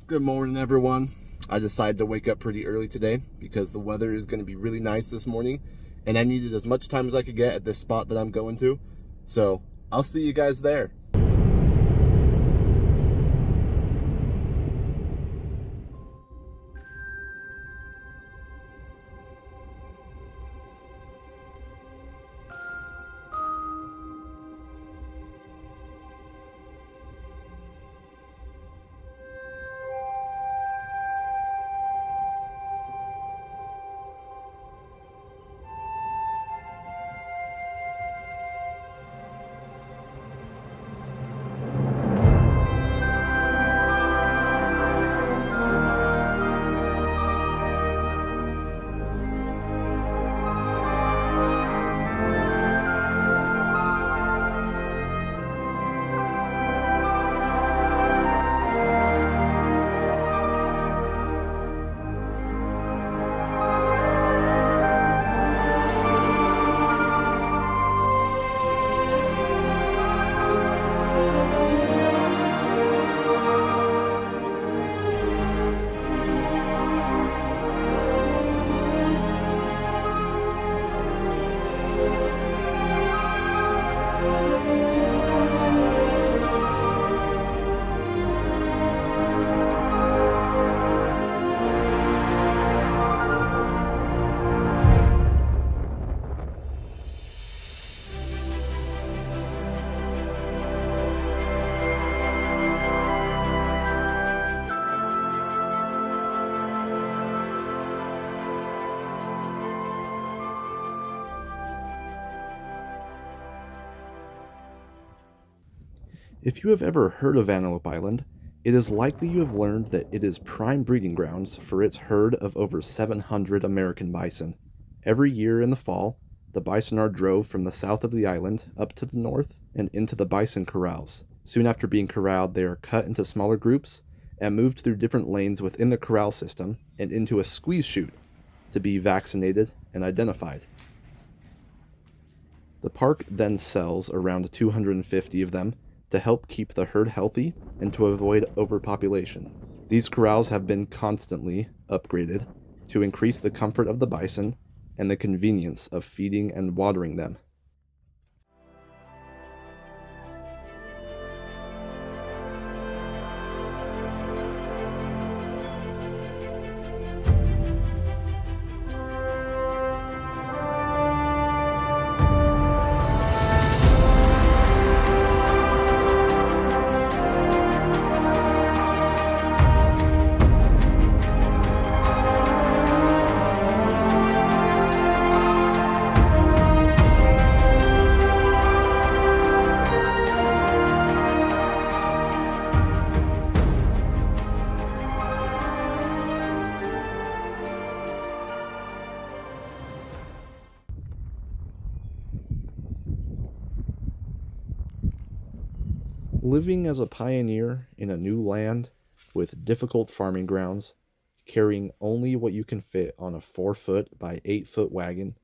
Good morning, everyone. I decided to wake up pretty early today because the weather is going to be really nice this morning, and I needed as much time as I could get at this spot that I'm going to. So I'll see you guys there. If you have ever heard of Antelope Island, it is likely you have learned that it is prime breeding grounds for its herd of over 700 American bison. Every year in the fall, the bison are drove from the south of the island up to the north and into the bison corrals. Soon after being corralled, they are cut into smaller groups and moved through different lanes within the corral system and into a squeeze chute to be vaccinated and identified. The park then sells around 250 of them to help keep the herd healthy and to avoid overpopulation. These corrals have been constantly upgraded to increase the comfort of the bison and the convenience of feeding and watering them. Living as a pioneer in a new land with difficult farming grounds, carrying only what you can fit on a 4-foot by 8-foot wagon,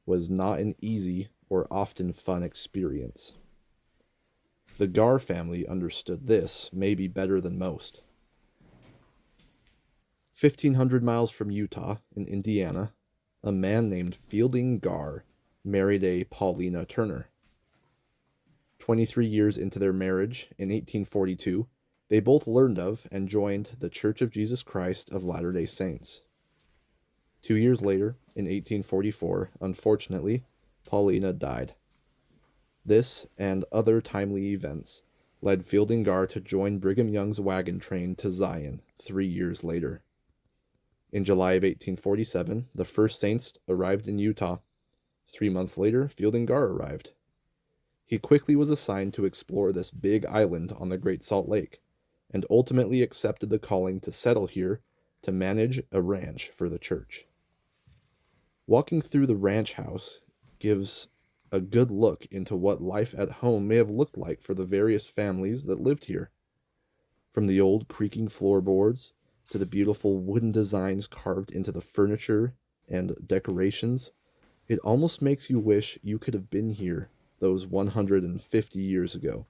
was not an easy or often fun experience. The Garr family understood this maybe better than most. 1,500 miles from Utah, in Indiana, a man named Fielding Garr married a Paulina Turner. 23 years into their marriage, in 1842, they both learned of and joined the Church of Jesus Christ of Latter-day Saints. 2 years later, in 1844, unfortunately, Paulina died. This and other timely events led Fielding Garr to join Brigham Young's wagon train to Zion 3 years later. In July of 1847, the first Saints arrived in Utah. 3 months later, Fielding Garr arrived. He quickly was assigned to explore this big island on the Great Salt Lake, and ultimately accepted the calling to settle here to manage a ranch for the church. Walking through the ranch house gives a good look into what life at home may have looked like for the various families that lived here. From the old creaking floorboards to the beautiful wooden designs carved into the furniture and decorations, it almost makes you wish you could have been here those 150 years ago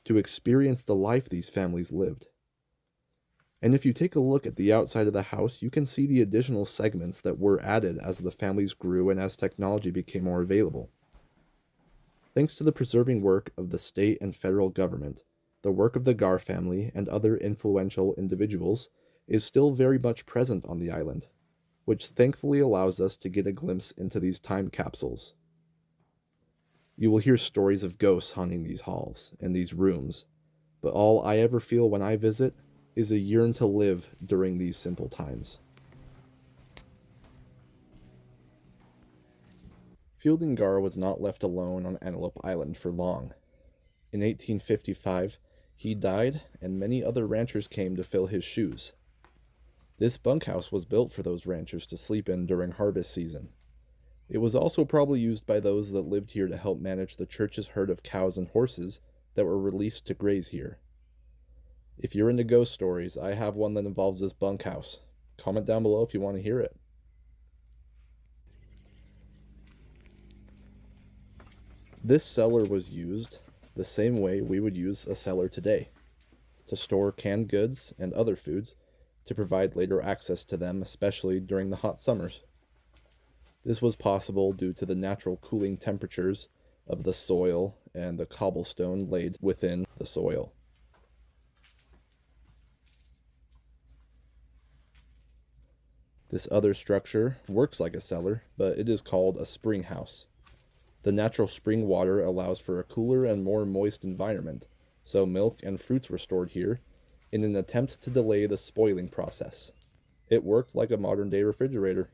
to experience the life these families lived. And if you take a look at the outside of the house, you can see the additional segments that were added as the families grew and as technology became more available. Thanks to the preserving work of the state and federal government, the work of the Garr family and other influential individuals is still very much present on the island, which thankfully allows us to get a glimpse into these time capsules. You will hear stories of ghosts haunting these halls and these rooms, but all I ever feel when I visit is a yearn to live during these simple times. Fielding Garr was not left alone on Antelope Island for long. In 1855, he died, and many other ranchers came to fill his shoes. This bunkhouse was built for those ranchers to sleep in during harvest season. It was also probably used by those that lived here to help manage the church's herd of cows and horses that were released to graze here. If you're into ghost stories, I have one that involves this bunkhouse. Comment down below if you want to hear it. This cellar was used the same way we would use a cellar today, to store canned goods and other foods to provide later access to them, especially during the hot summers. This was possible due to the natural cooling temperatures of the soil and the cobblestone laid within the soil. This other structure works like a cellar, but it is called a spring house. The natural spring water allows for a cooler and more moist environment, so milk and fruits were stored here in an attempt to delay the spoiling process. It worked like a modern-day refrigerator.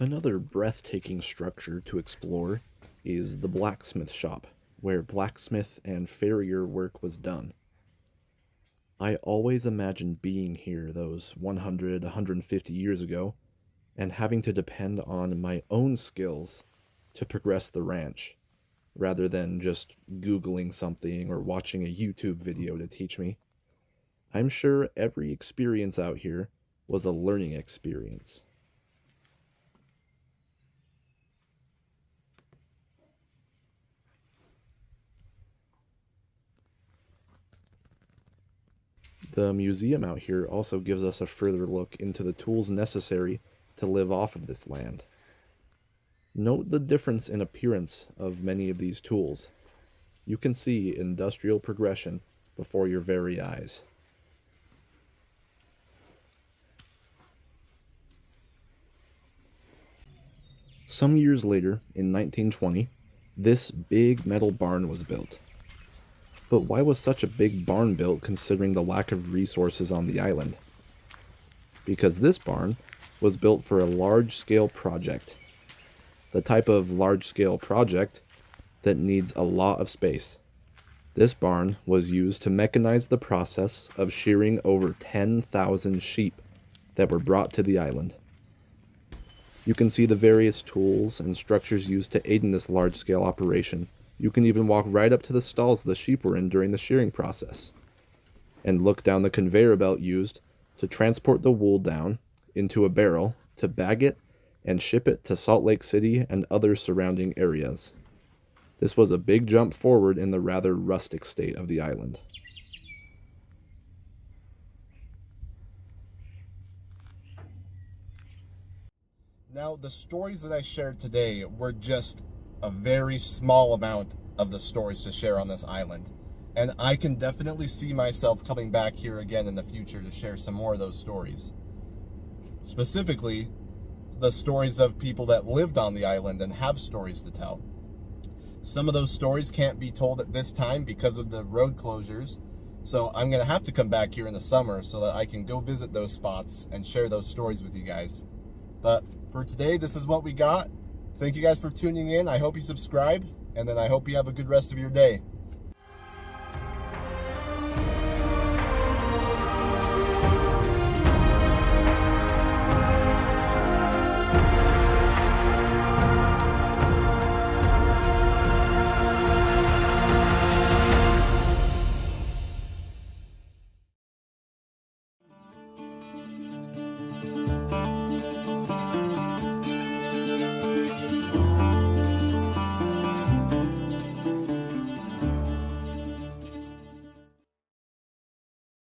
Another breathtaking structure to explore is the blacksmith shop, where blacksmith and farrier work was done. I always imagined being here those 100, 150 years ago, and having to depend on my own skills to progress the ranch, rather than just Googling something or watching a YouTube video to teach me. I'm sure every experience out here was a learning experience. The museum out here also gives us a further look into the tools necessary to live off of this land. Note the difference in appearance of many of these tools. You can see industrial progression before your very eyes. Some years later, in 1920, this big metal barn was built. But why was such a big barn built considering the lack of resources on the island? Because this barn was built for a large-scale project. The type of large-scale project that needs a lot of space. This barn was used to mechanize the process of shearing over 10,000 sheep that were brought to the island. You can see the various tools and structures used to aid in this large-scale operation. You can even walk right up to the stalls the sheep were in during the shearing process, and look down the conveyor belt used to transport the wool down into a barrel to bag it and ship it to Salt Lake City and other surrounding areas. This was a big jump forward in the rather rustic state of the island. Now, the stories that I shared today were just a very small amount of the stories to share on this island. And I can definitely see myself coming back here again in the future to share some more of those stories. Specifically, the stories of people that lived on the island and have stories to tell. Some of those stories can't be told at this time because of the road closures, so I'm going to have to come back here in the summer so that I can go visit those spots and share those stories with you guys. But for today, this is what we got. Thank you guys for tuning in. I hope you subscribe, and then I hope you have a good rest of your day.